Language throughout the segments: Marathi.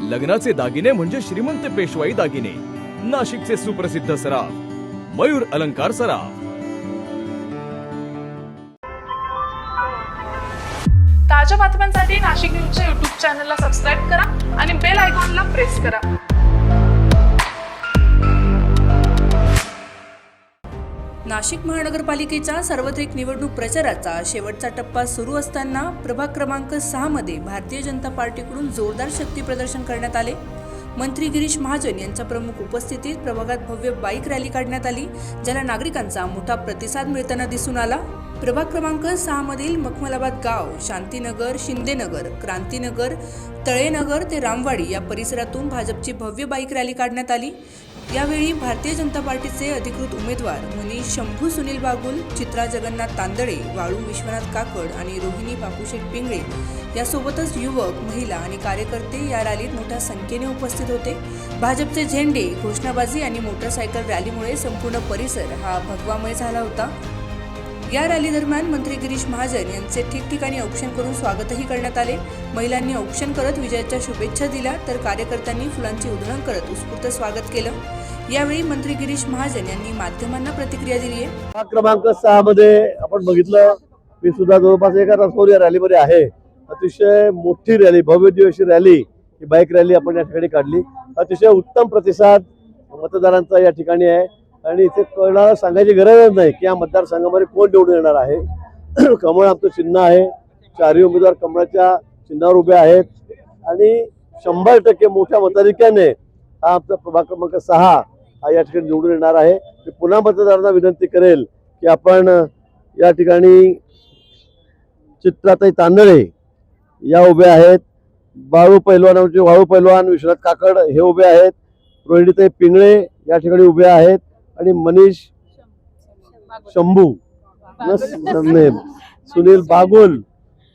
लग्नाचे दागिने म्हणजे श्रीमंत पेशवाई दागिने, नाशिकचे सुप्रसिद्ध सराफ मयूर अलंकार सराफ। ताज्या बातम्यांसाठी नाशिक न्यूजच्या YouTube चॅनलला सबस्क्राईब करा आणि बेल आयकॉनला प्रेस करा। नाशिक महानगरपालिकेच्या सार्वत्रिक निवडणूक प्रचाराचा शेवटचा टप्पा सुरू असताना प्रभाग क्रमांक 6 मध्ये भारतीय जनता पार्टीकडून जोरदार शक्ती प्रदर्शन करण्यात आले। मंत्री गिरीश महाजन यांच्या प्रमुख उपस्थितीत प्रभागात भव्य बाईक रॅली काढण्यात आली, ज्याला नागरिकांचा मोठा प्रतिसाद मिळताना दिसून आला। प्रभाग क्रमांक 6 मधील मखमलाबाद गाव, शांतीनगर, शिंदेनगर, क्रांतीनगर, तळेनगर ते रामवाडी या परिसरातून भाजपची भव्य बाईक रॅली काढण्यात आली। यावेळी भारतीय जनता पार्टीचे अधिकृत उमेदवार मनीष शंभू सुनील बागुल, चित्रा जगन्नाथ तांदळे, वाळू विश्वनाथ काकड आणि रोहिणी बापूशेठ पिंगळे यासोबतच युवक, महिला आणि कार्यकर्ते या रॅलीत मोठ्या संख्येने उपस्थित होते। भाजपचे झेंडे, घोषणाबाजी आणि मोटरसायकल रॅलीमुळे संपूर्ण परिसर हा भगवामय झाला होता। या रॅली दरम्यान मंत्री गिरीश महाजन यांचे ठिकठिकाणी औक्षण करून स्वागतही करण्यात आले। महिलांनी औक्षण करत विजयाच्या शुभेच्छा दिल्या, तर कार्यकर्त्यांनी फुलांची उधळण करत उत्स्फूर्त स्वागत केलं। यावेळी मंत्री गिरीश महाजन यांनी माध्यमांना प्रतिक्रिया दिली आहे। क्रमांक 6 मध्ये आपण बघितलं, मी सुद्धा जवळपास एका रस्त्यावर या रॅलीमध्ये आहे। अतिशय मोठी रॅली, भव्य दिवशी रॅली, ही बाईक रॅली आपण या ठिकाणी काढली। अतिशय उत्तम प्रतिसाद मतदारांचा या ठिकाणी आहे आणि इथे कोणाला सांगायची गरजच नाही की या मतदारसंघामध्ये कोण निवडून येणार आहे। कमळ आमचं चिन्ह आहे, चारही उमेदवार कमळाच्या चिन्हावर उभे आहेत आणि 100% मोठ्या मताधिक्याने हा आमचा प्रभाग क्रमांक 6 हा या ठिकाणी निवडून येणार आहे। मी पुन्हा मतदारांना विनंती करेल की आपण या ठिकाणी चित्राताई तांदळे या उभे आहेत, वाळू पैलवान विश्वनाथ काकड हे उभे आहेत, रोहिणीताई पिंगळे या ठिकाणी उभे आहेत आणि मनीष शंभू सुनील बागुल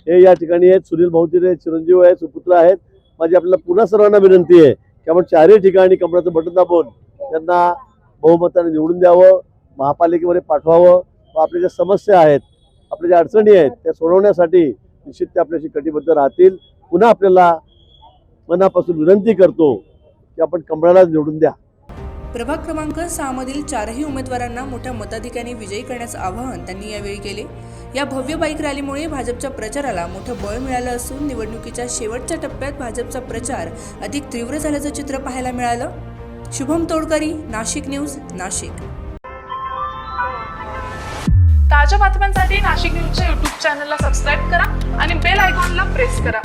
हे या ठिकाणी आहेत। सुनील भाऊजी चिरंजीव आहेत, सुपुत्र आहेत। माझी आपल्याला पुन्हा सर्वांना विनंती आहे की आपण चारही ठिकाणी कमळाचं बटन दाबून त्यांना बहुमताने निवडून द्यावं, महापालिकेमध्ये पाठवावं व आपल्या ज्या समस्या आहेत, आपल्या ज्या अडचणी आहेत त्या सोडवण्यासाठी निश्चित ते आपल्याशी कटिबद्ध राहतील। पुन्हा आपल्याला मनापासून विनंती करतो की आपण कमळाला निवडून द्या। प्रभाग क्रमांक 6 मधील चारही उमेदवारांना मोठ्या मताधिक्याने विजयी करण्याचं आवाहन त्यांनी यावेळी केले। या भव्य बाईक रॅलीमुळे भाजपच्या प्रचाराला मोठं बळ मिळालं असून निवडणुकीच्या शेवटच्या टप्प्यात भाजपचा प्रचार अधिक तीव्र झाल्याचं चित्र पाहायला मिळालं। शुभम तोडकरी, नाशिक न्यूज, नाशिक। ताज्या बातम्यांसाठी नाशिक न्यूजच्या YouTube चॅनलला सबस्क्राईब करा आणि बेल आयकॉनला प्रेस करा।